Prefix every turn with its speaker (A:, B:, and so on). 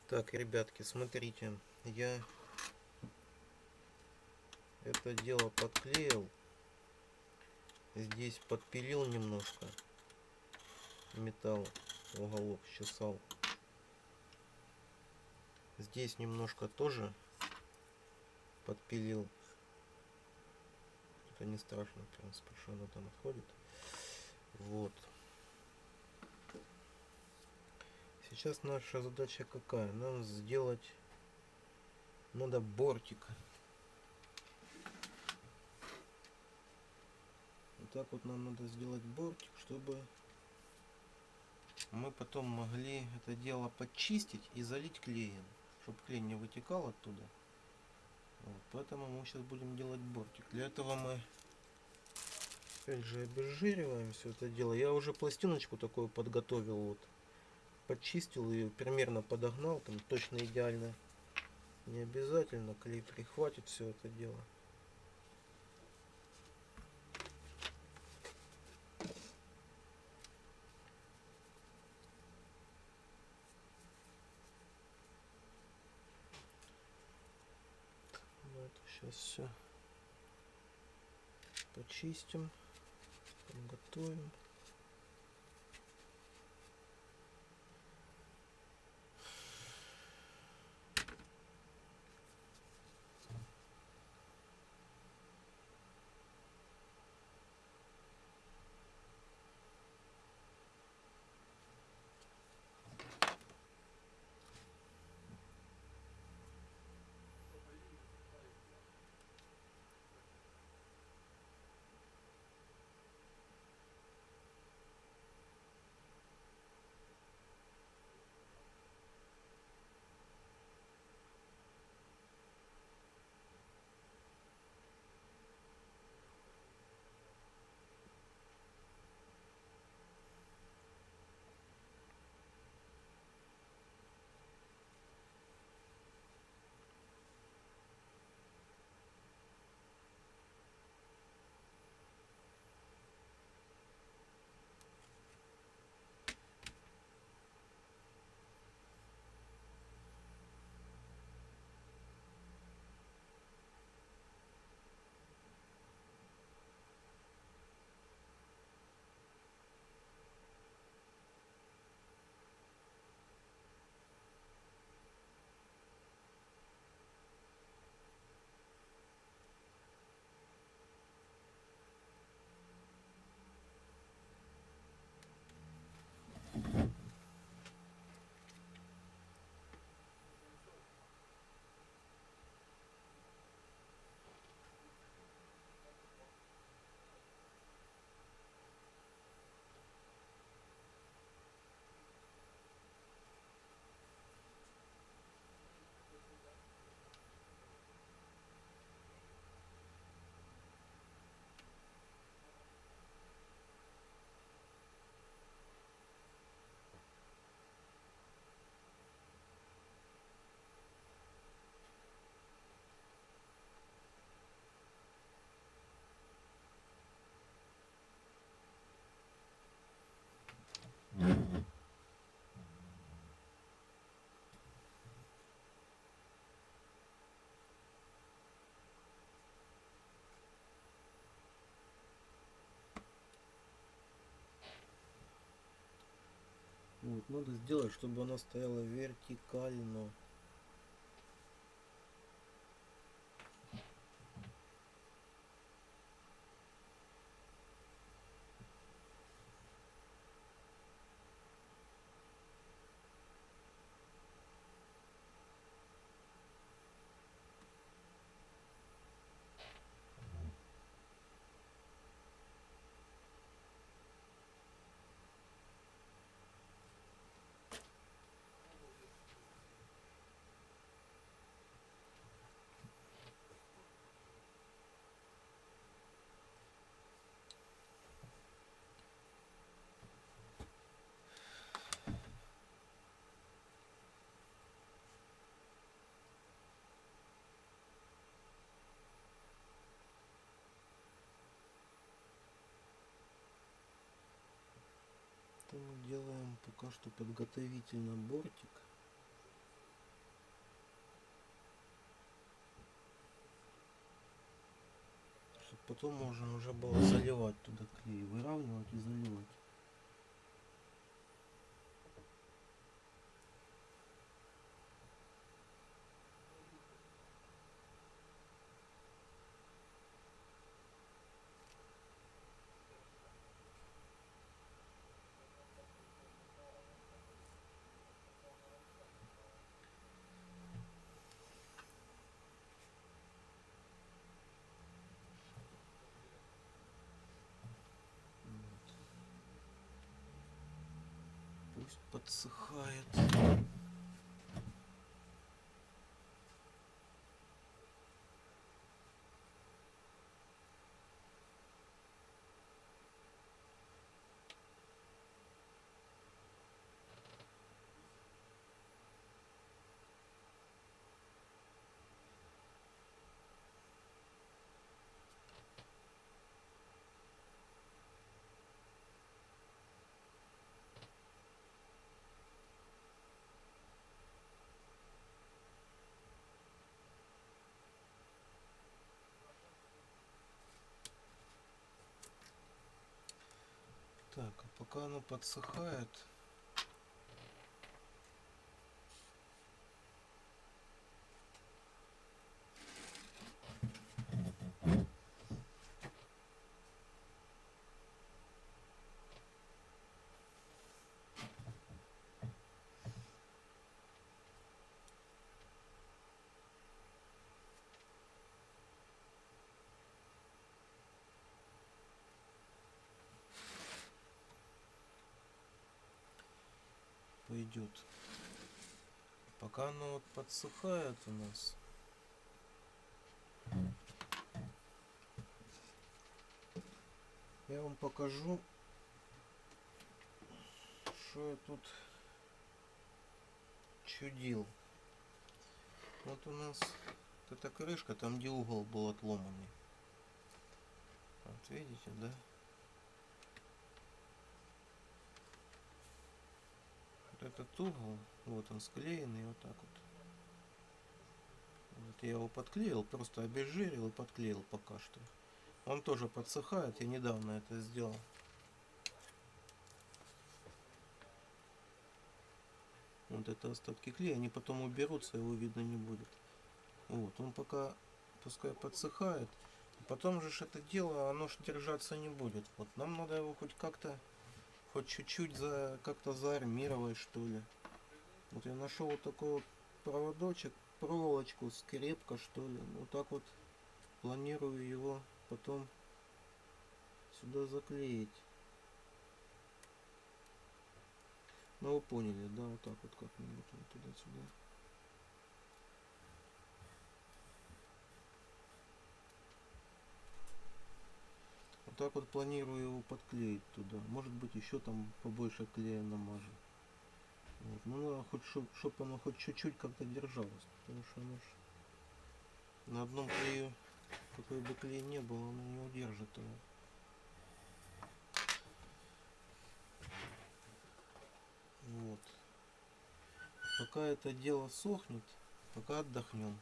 A: Так, ребятки, смотрите, я это дело подклеил, здесь подпилил немножко металл, уголок чесал, здесь немножко тоже подпилил. Это не страшно, в принципе, что оно там отходит. Вот. Сейчас наша задача какая? Нам сделать надо бортик. Вот так вот нам надо сделать бортик, чтобы мы потом могли это дело подчистить и залить клеем, чтобы клей не вытекал оттуда. Вот, поэтому мы сейчас будем делать бортик. Для этого мы опять же обезжириваем все это дело. Я уже пластиночку такую подготовил, вот, подчистил ее, примерно подогнал, там точно идеально не обязательно, клей прихватит все это дело. Вот, сейчас все почистим, подготовим. Вот, надо сделать, чтобы она стояла вертикально. Это мы делаем пока что подготовительно бортик. потом можно уже было заливать туда клей, выравнивать и заливать. Пусть подсыхает. Так, а пока оно подсыхает, пойдет. Пока оно вот подсыхает у нас, я вам покажу, что я тут чудил. Вот у нас вот эта крышка, там где угол был отломанный. Вот видите, да? Вот этот угол, вот он склеенный, вот так вот. Вот я его подклеил, просто обезжирил и подклеил пока что. Он тоже подсыхает, я недавно это сделал. Вот это остатки клея, они потом уберутся, его видно не будет. Вот, он пока пускай подсыхает. Потом же это дело, оно ж держаться не будет. Вот нам надо его хоть как-то, хоть чуть-чуть как-то заармировать, что ли. Вот я нашел вот такой вот проводочек, проволочку, скрепка, что ли. Вот так вот планирую его потом сюда заклеить. Ну вы поняли, да, вот так вот как-нибудь вот туда-сюда. Вот так вот планирую его подклеить туда. Может быть еще там побольше клея намажу. Вот. Ну надо хоть чтобы оно хоть чуть-чуть как-то держалось. Потому что оно ж на одном клею, какой бы клей не был, оно не удержит его. Вот. Пока это дело сохнет, пока отдохнем.